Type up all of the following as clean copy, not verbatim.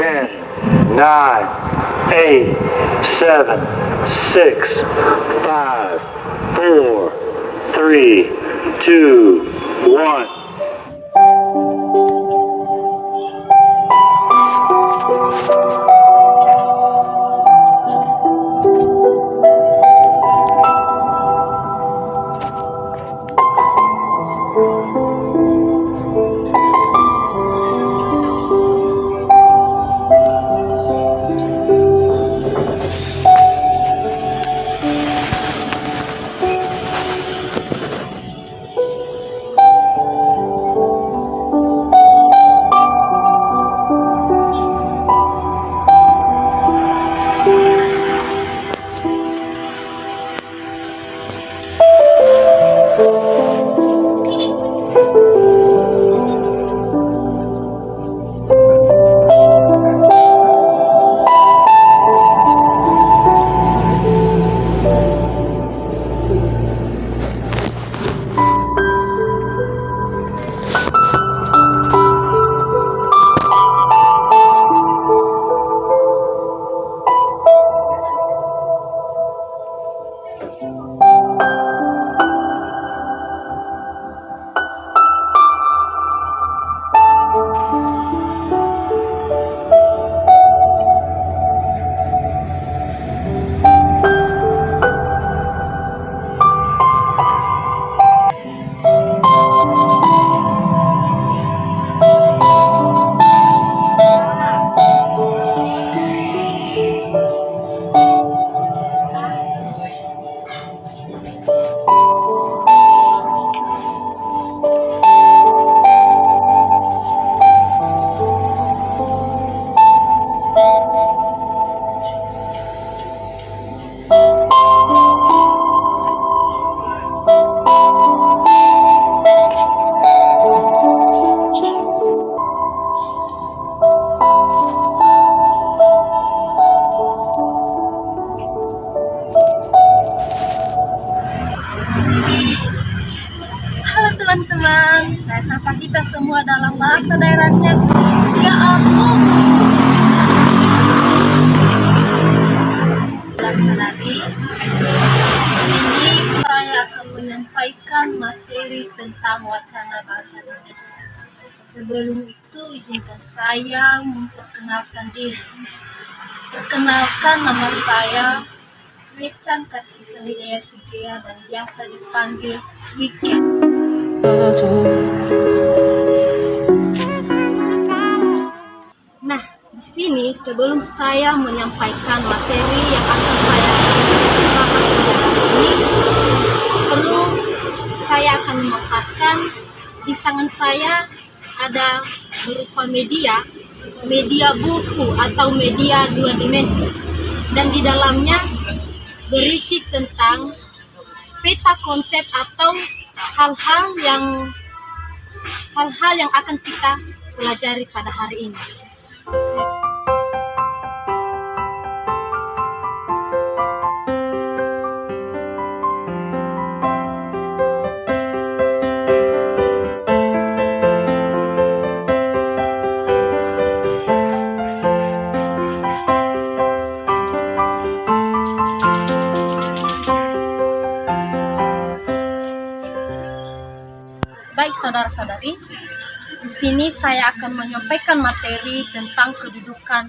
10, 9, 8, 7, 6, 5, 4, 3, 2, 1. Halo teman-teman, saya sapa kita semua dalam bahasa daerahnya ya ampun. Dan sadari, ini saya akan menyampaikan materi tentang wacana bahasa Indonesia. Sebelum itu, izinkan saya memperkenalkan diri. Perkenalkan, nama saya Mecan Kartika Hidayat Fikria dan biasa dipanggil Wiki. Nah, di sini sebelum saya menyampaikan materi yang akan saya bahas pada hari ini, saya akan memaparkan di tangan saya ada berupa media buku atau media 2 dimensi, dan di dalamnya berisi tentang peta konsep atau hal-hal yang akan kita pelajari pada hari ini. Baik saudara-saudari, di sini saya akan menyampaikan materi tentang kedudukan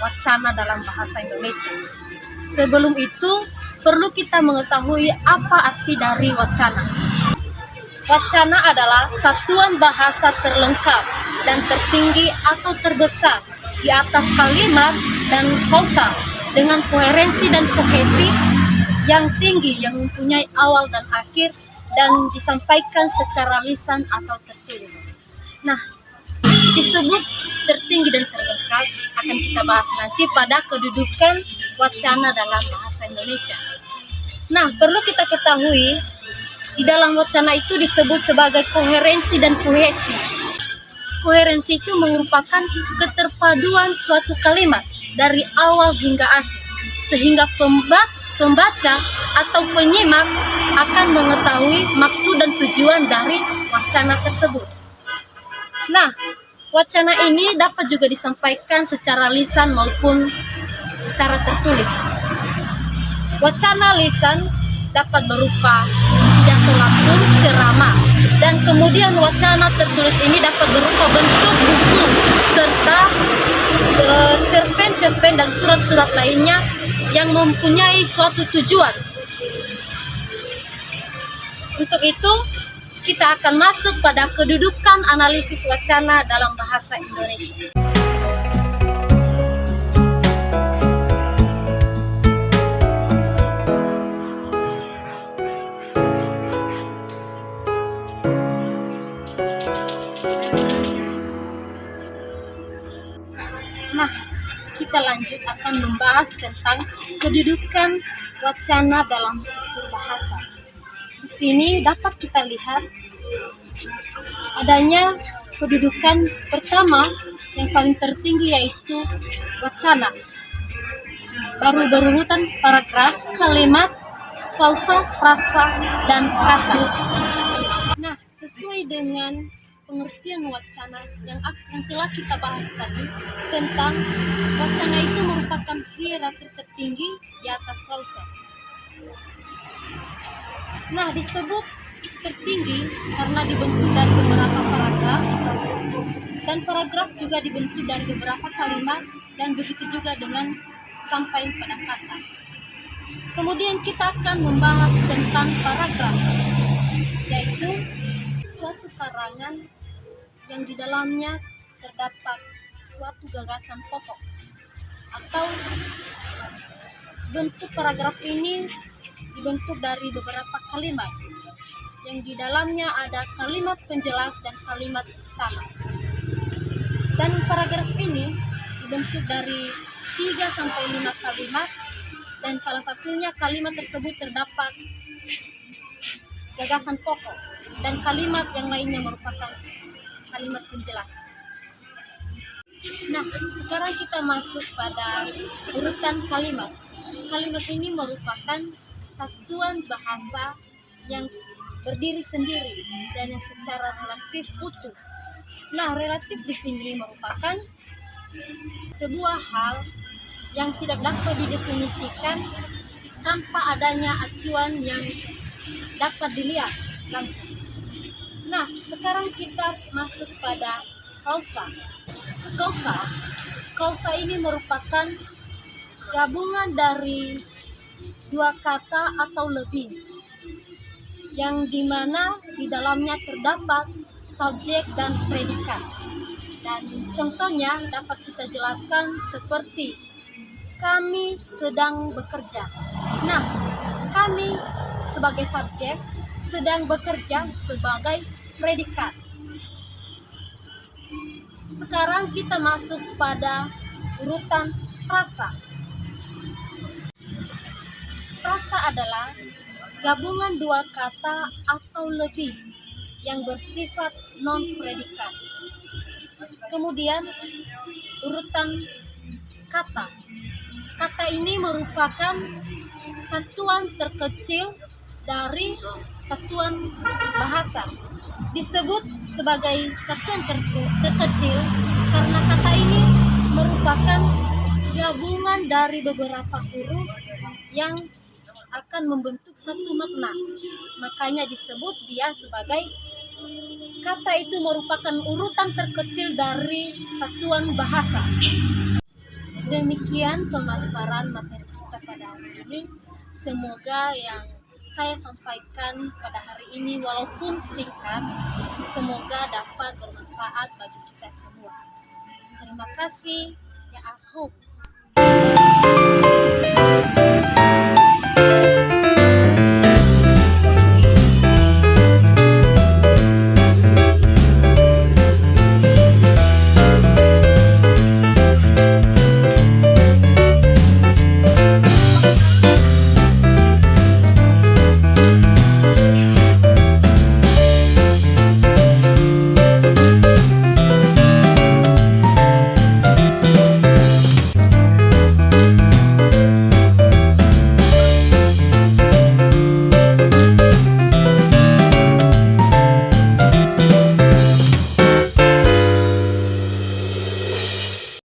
wacana dalam bahasa Indonesia. Sebelum itu, perlu kita mengetahui apa arti dari wacana. Wacana adalah satuan bahasa terlengkap dan tertinggi atau terbesar di atas kalimat dan klausa dengan koherensi dan kohesi yang tinggi, yang mempunyai awal dan akhir, dan disampaikan secara lisan atau tertulis. Nah, disebut tertinggi dan terlengkap akan kita bahas nanti pada kedudukan wacana dalam bahasa Indonesia. Nah, perlu kita ketahui, di dalam wacana itu disebut sebagai koherensi dan kohesi. Koherensi itu merupakan keterpaduan suatu kalimat dari awal hingga akhir, sehingga pembaca atau penyimak akan mengetahui maksud dan tujuan dari wacana tersebut. Nah, Wacana ini dapat juga disampaikan secara lisan maupun secara tertulis. Wacana lisan dapat berupa pidato langsung, ceramah, dan kemudian wacana tertulis ini dapat berupa bentuk buku serta cerpen-cerpen dan surat-surat lainnya yang mempunyai suatu tujuan. Untuk itu, kita akan masuk pada kedudukan analisis wacana dalam bahasa Indonesia. Nah, kita lanjut akan membahas tentang kedudukan wacana dalam struktur bahasa. Di sini dapat kita lihat adanya kedudukan pertama yang paling tertinggi, yaitu wacana. Baru berurutan paragraf, kalimat, klausa, frasa, dan kata. Nah, sesuai dengan pengertian wacana yang telah kita bahas tadi, tentang wacana itu merupakan hierarki tertinggi di atas klausa. Nah, disebut tertinggi karena dibentuk dari beberapa paragraf, dan paragraf juga dibentuk dari beberapa kalimat, dan begitu juga dengan sampai pada kata. Kemudian kita akan membahas tentang paragraf, yaitu suatu karangan yang di dalamnya terdapat suatu gagasan pokok, atau bentuk paragraf ini dibentuk dari beberapa kalimat yang di dalamnya ada kalimat penjelas dan kalimat utama. Dan paragraf ini dibentuk dari 3-5 kalimat, dan salah satunya kalimat tersebut terdapat gagasan pokok, dan kalimat yang lainnya merupakan kalimat penjelas. Nah, sekarang kita masuk pada urutan kalimat. Kalimat ini merupakan satuan bahasa yang berdiri sendiri dan yang secara relatif utuh. Nah, relatif di sini merupakan sebuah hal yang tidak dapat didefinisikan tanpa adanya acuan yang dapat dilihat langsung. Nah, sekarang kita masuk pada klausa. Klausa ini merupakan gabungan dari dua kata atau lebih, yang dimana di dalamnya terdapat subjek dan predikat. Dan contohnya dapat kita jelaskan seperti kami sedang bekerja. Nah, kami sebagai subjek, sedang bekerja sebagai predikat. Sekarang kita masuk pada urutan frasa. Frasa adalah gabungan dua kata atau lebih yang bersifat non-predikat. Kemudian urutan kata. Kata ini merupakan satuan terkecil dari satuan bahasa. Disebut sebagai satuan terkecil karena kata ini merupakan gabungan dari beberapa huruf yang akan membentuk satu makna. Makanya disebut dia sebagai kata itu merupakan urutan terkecil dari satuan bahasa. Demikian pemaparan materi kita pada hari ini. Semoga yang saya sampaikan pada hari ini walaupun singkat, semoga dapat bermanfaat bagi kita semua. Terima kasih. Ya, I hope